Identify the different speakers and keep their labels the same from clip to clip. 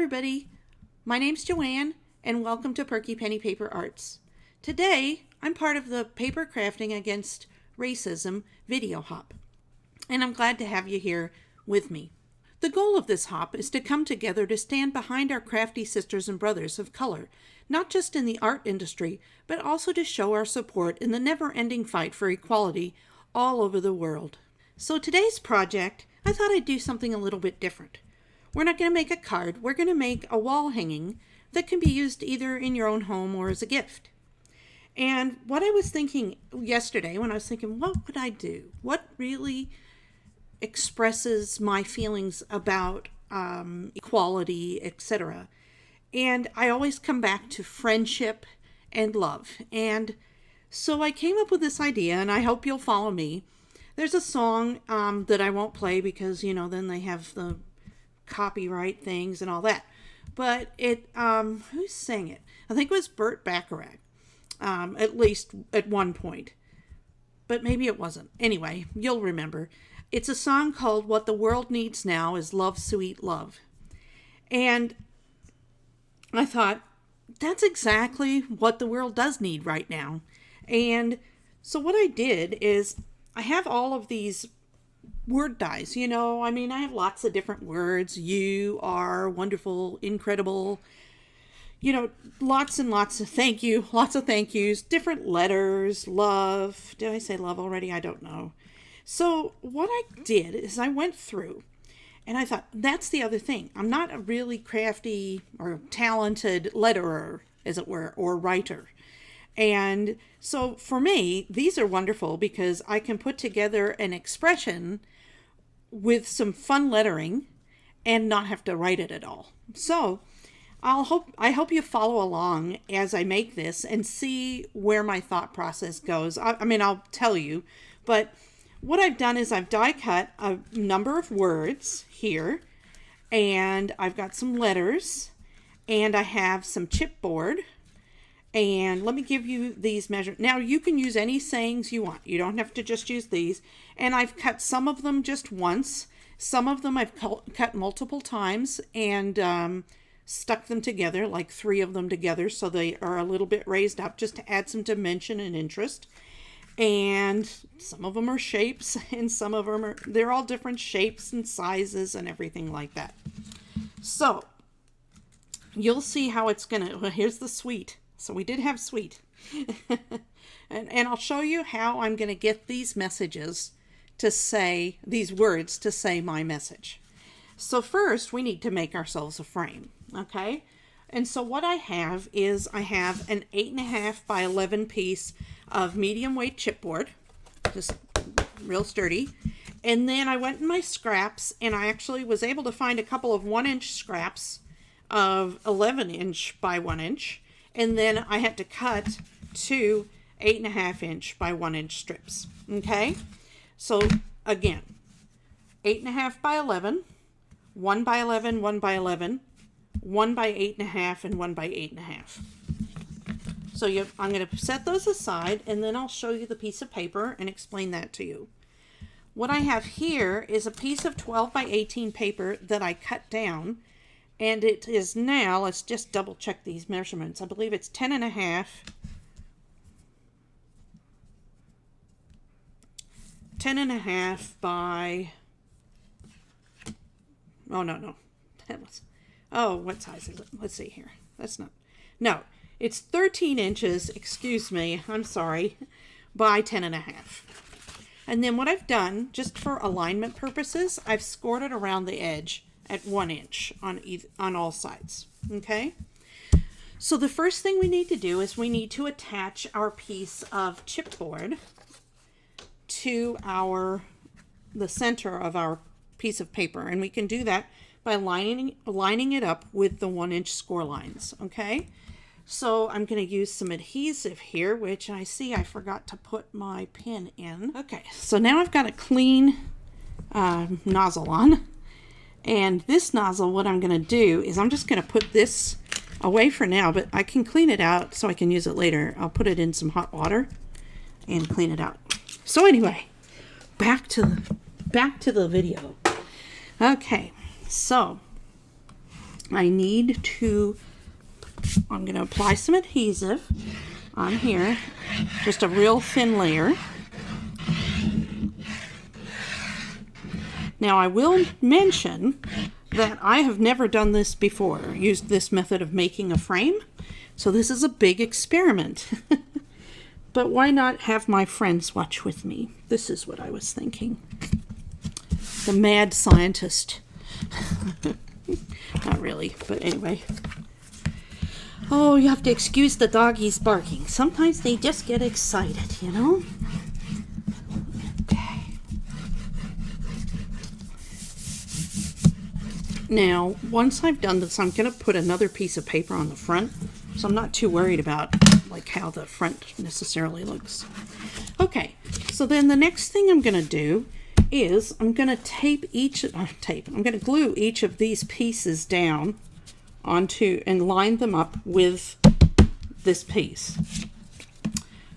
Speaker 1: everybody, my name's Joanne and welcome to Perky Penny Paper Arts. Today I'm part of the Paper Crafting Against Racism video hop, and I'm glad to have you here with me. The goal of this hop is to come together to stand behind our crafty sisters and brothers of color, not just in the art industry, but also to show our support in the never-ending fight for equality all over the world. So today's project, I thought I'd do something a little bit different. We're not going to make a card, we're going to make a wall hanging that can be used either in your own home or as a gift. And what I was thinking yesterday when I was thinking, what would I do? What really expresses my feelings about equality, etc. And I always come back to friendship and love. And so I came up with this idea, and I hope you'll follow me. There's a song that I won't play because, then they have the copyright things and all that. But who sang it? I think it was Burt Bacharach, at least at one point. But maybe it wasn't. Anyway, you'll remember. It's a song called What the World Needs Now is Love, Sweet Love. And I thought, that's exactly what the world does need right now. And so what I did is I have all of these word dies, I have lots of different words. You are wonderful, incredible, lots and lots of thank you, lots of thank yous, different letters, love. Did I say love already? I don't know. So what I did is I went through and I thought, that's the other thing. I'm not a really crafty or talented letterer, as it were, or writer. And so for me, these are wonderful because I can put together an expression with some fun lettering and not have to write it at all. So I hope you follow along as I make this and see where my thought process goes. I'll tell you, but what I've done is I've die cut a number of words here, and I've got some letters, and I have some chipboard. And let me give you these measurements. Now, you can use any sayings you want. You don't have to just use these. And I've cut some of them just once. Some of them I've cut multiple times and stuck them together, like 3 of them together, so they are a little bit raised up just to add some dimension and interest. And some of them are shapes, and some of them they're all different shapes and sizes and everything like that. So, you'll see how it's well, here's the sweet. So we did have sweet. and I'll show you how I'm going to get these messages to say, these words to say my message. So first we need to make ourselves a frame, okay? And so what I have is I have an 8.5 by 11 piece of medium weight chipboard, just real sturdy. And then I went in my scraps and I actually was able to find a couple of 1-inch scraps of 11-inch by 1 inch. And then I had to cut 2 8.5-inch by 1-inch strips. Okay? So again, 8.5 by 11, 1 by 11, 1 by 11, 1 by 8.5, and 1 by 8.5. So I'm going to set those aside, and then I'll show you the piece of paper and explain that to you. What I have here is a piece of 12 by 18 paper that I cut down. And it is now, let's just double check these measurements. I believe it's 10.5 by, what size is it? Let's see here. It's 13 inches, excuse me, I'm sorry, by 10.5. And then what I've done, just for alignment purposes, I've scored it around the edge at 1 inch on all sides. Okay, so the first thing we need to do is we need to attach our piece of chipboard to the center of our piece of paper, and we can do that by lining it up with the 1-inch score lines. Okay, so I'm going to use some adhesive here, which I see I forgot to put my pin in. Okay, so now I've got a clean nozzle on. And this nozzle, what I'm going to do is I'm just going to put this away for now, but I can clean it out so I can use it later. I'll put it in some hot water and clean it out. So anyway, back to the video. Okay, so I'm going to apply some adhesive on here, just a real thin layer. Now I will mention that I have never done this before, used this method of making a frame. So this is a big experiment. But why not have my friends watch with me? This is what I was thinking. The mad scientist. Not really, but anyway. Oh, you have to excuse the doggies barking. Sometimes they just get excited, you know? Okay. Now, once I've done this, I'm going to put another piece of paper on the front. So I'm not too worried about like how the front necessarily looks. Okay, so then the next thing I'm going to do is I'm going to glue each of these pieces down onto and line them up with this piece.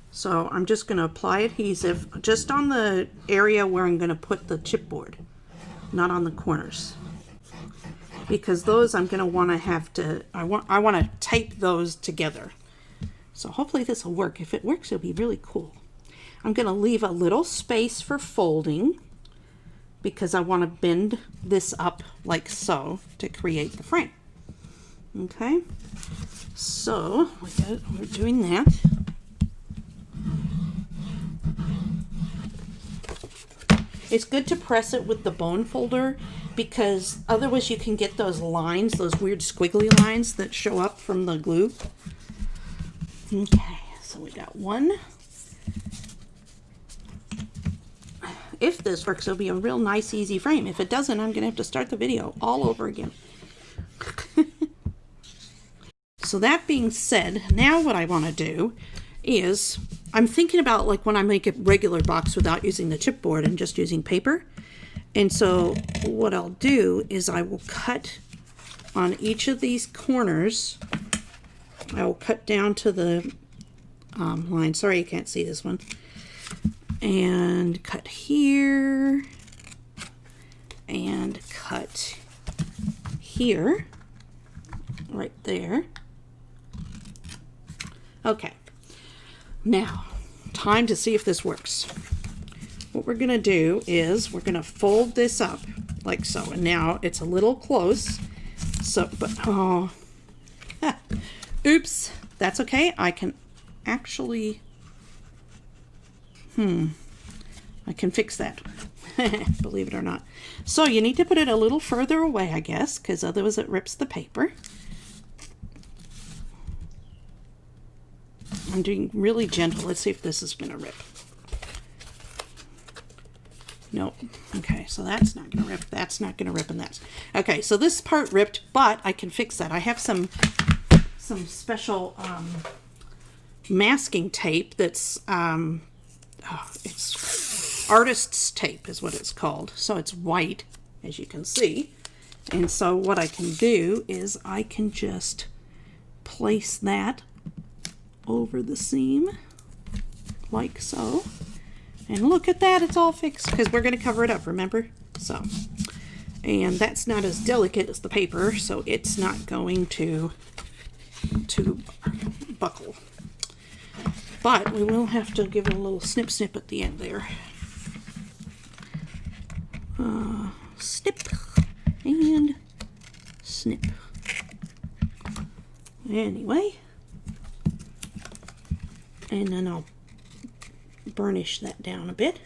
Speaker 1: So I'm just going to apply adhesive just on the area where I'm going to put the chipboard, not on the corners. Because those I'm going to want to have to, I want to tape those together. So hopefully this will work. If it works, it'll be really cool. I'm going to leave a little space for folding because I want to bend this up like so to create the frame. Okay, so we're doing that. It's good to press it with the bone folder because otherwise you can get those lines, those weird squiggly lines that show up from the glue. Okay, so we got one. If this works, it'll be a real nice, easy frame. If it doesn't, I'm going to have to start the video all over again. So that being said, now what I want to do is, I'm thinking about like when I make a regular box without using the chipboard and just using paper. And so what I'll do is I will cut on each of these corners. I will cut down to the line. Sorry, you can't see this one. And cut here. And cut here. Right there. Okay. Now, time to see if this works. What we're going to do is we're going to fold this up like so. And now it's a little close. So, but, oh, oops, that's okay. I can actually, I can fix that, believe it or not. So you need to put it a little further away, I guess, because otherwise it rips the paper. I'm doing really gentle. Let's see if this is going to rip. Nope. Okay, so that's not going to rip. That's not going to rip, and that's... Okay, so this part ripped, but I can fix that. I have some special masking tape that's... it's artist's tape is what it's called. So it's white, as you can see. And so what I can do is I can just place that over the seam like so, and look at that, it's all fixed because we're going to cover it up, remember? So, and that's not as delicate as the paper, so it's not going to buckle, but we will have to give it a little snip snip at the end there. Snip and snip. Anyway, and then I'll burnish that down a bit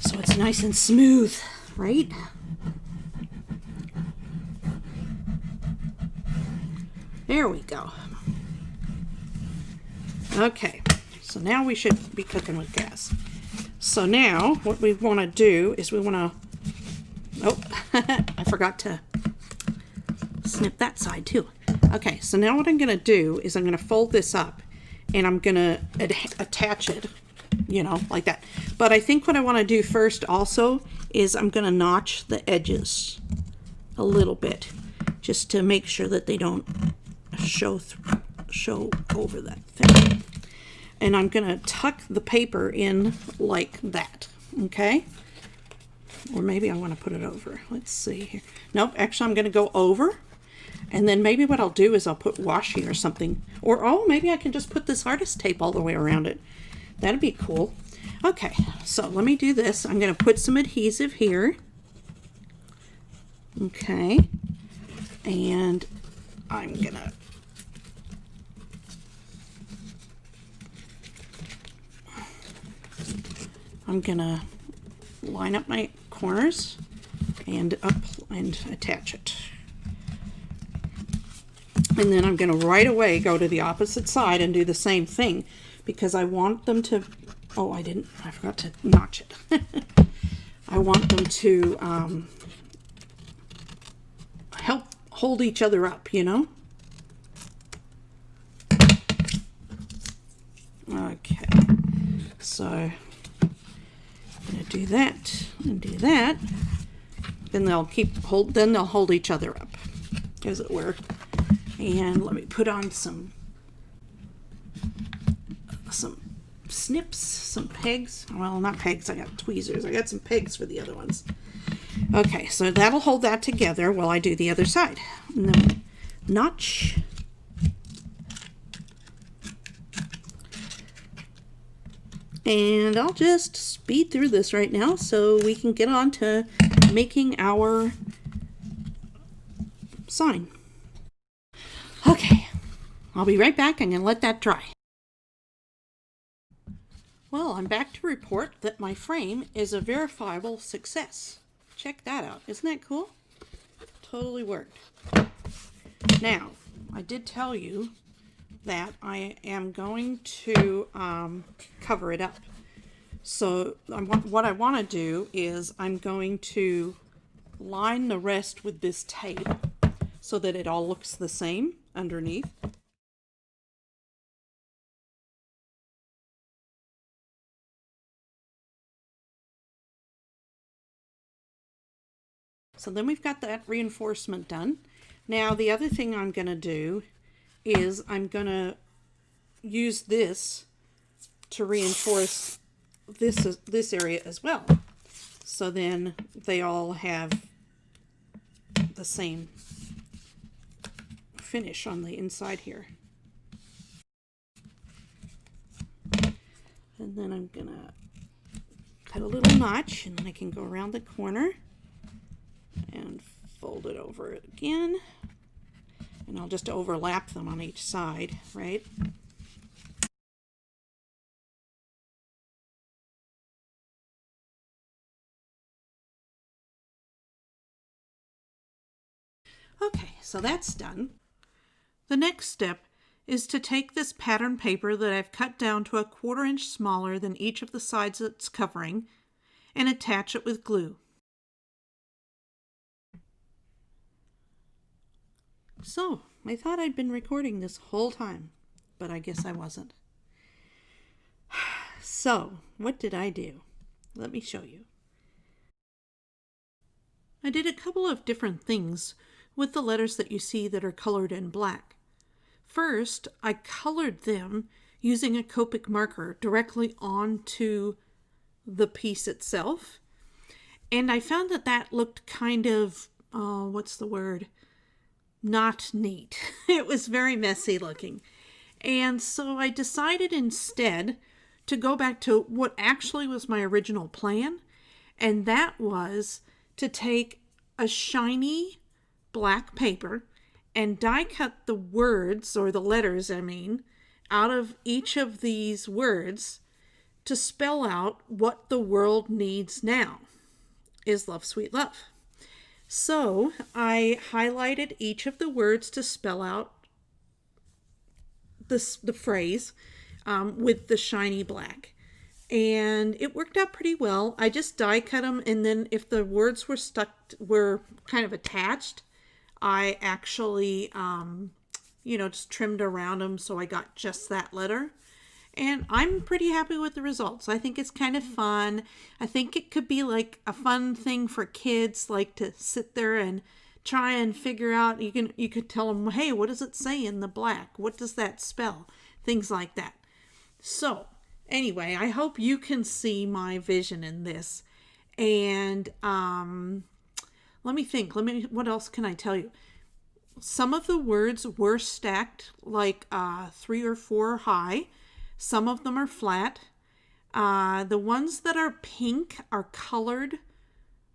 Speaker 1: so it's nice and smooth, right? There we go. Okay, so now we should be cooking with gas. So now what we want to do is we want to, oh, I forgot to snip that side too. Okay, so now what I'm going to do is I'm going to fold this up and I'm going to attach it, you know, like that. But I think what I want to do first also is I'm going to notch the edges a little bit just to make sure that they don't show over that thing. And I'm going to tuck the paper in like that, okay? Or maybe I want to put it over. Let's see here. Nope, actually I'm going to go over. And then maybe what I'll do is I'll put washi or something. Or, oh, maybe I can just put this artist tape all the way around it. That'd be cool. Okay, so let me do this. I'm going to put some adhesive here. Okay. And I'm gonna line up my corners and attach it. And then I'm gonna right away go to the opposite side and do the same thing because I want them to, oh, I forgot to notch it. I want them to help hold each other up, you know? Okay, so I'm going to do that and do that. Then they'll hold each other up, as it were. And let me put on some snips, some pegs. Well, not pegs, I got tweezers. I got some pegs for the other ones. Okay, so that'll hold that together while I do the other side. And then notch. And I'll just speed through this right now so we can get on to making our sign. Okay, I'll be right back. I'm going to let that dry. Well, I'm back to report that my frame is a verifiable success. Check that out. Isn't that cool? Totally worked. Now, I did tell you that I am going to cover it up. So what I want to do is I'm going to line the rest with this tape so that it all looks the same underneath. So then we've got that reinforcement done. Now the other thing I'm going to do is I'm going to use this to reinforce this area as well. So then they all have the same finish on the inside here. And then I'm going to cut a little notch and then I can go around the corner and fold it over it again, and I'll just overlap them on each side, right? Okay, so that's done. The next step is to take this pattern paper that I've cut down to 1/4 inch smaller than each of the sides it's covering and attach it with glue. So, I thought I'd been recording this whole time, but I guess I wasn't. So, what did I do? Let me show you. I did a couple of different things with the letters that you see that are colored in black. First, I colored them using a Copic marker directly onto the piece itself, and I found that that looked kind of, not neat. It was very messy looking. And so I decided instead to go back to what actually was my original plan, and that was to take a shiny black paper and die cut the words, or the letters I mean, out of each of these words to spell out what the world needs now is love, sweet love. So I highlighted each of the words to spell out the phrase with the shiny black. And it worked out pretty well. I just die cut them, and then if the words were kind of attached, I actually, just trimmed around them so I got just that letter. And I'm pretty happy with the results. I think it's kind of fun. I think it could be like a fun thing for kids, like to sit there and try and figure out. You could tell them, hey, what does it say in the black? What does that spell? Things like that. So anyway, I hope you can see my vision in this. And let me think. What else can I tell you? Some of the words were stacked like 3 or 4 high. Some of them are flat. The ones that are pink are colored.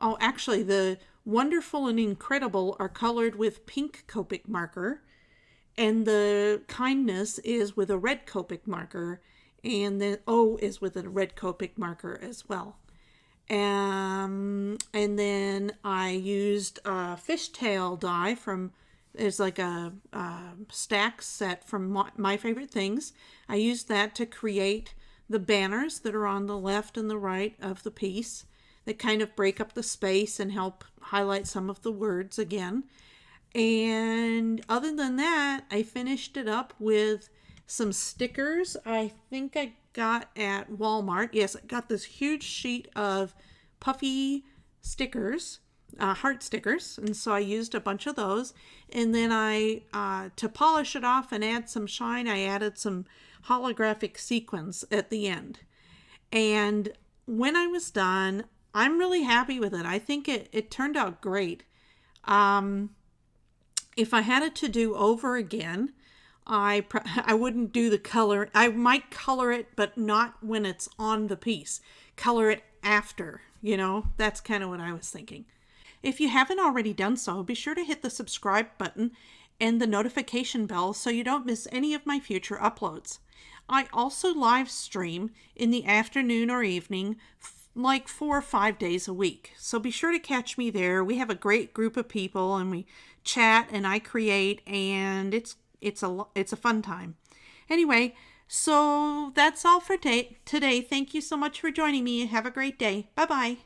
Speaker 1: Oh, actually, the wonderful and incredible are colored with pink Copic marker. And the kindness is with a red Copic marker. And the O is with a red Copic marker as well. And then I used a fishtail die from, it's like a stack set from My Favorite Things. I used that to create the banners that are on the left and the right of the piece that kind of break up the space and help highlight some of the words again. And other than that, I finished it up with some stickers I think I got at Walmart. Yes, I got this huge sheet of puffy stickers, heart stickers, and so I used a bunch of those. And then to polish it off and add some shine, I added some holographic sequins at the end. And when I was done, I'm really happy with it. I think it turned out great. If I had it to do over again, I wouldn't do the color. I might color it, but not when it's on the piece. Color it after, That's kind of what I was thinking. If you haven't already done so, be sure to hit the subscribe button and the notification bell so you don't miss any of my future uploads. I also live stream in the afternoon or evening, like 4 or 5 days a week. So be sure to catch me there. We have a great group of people and we chat and I create, and it's a fun time. Anyway, so that's all for today. Thank you so much for joining me. Have a great day. Bye-bye.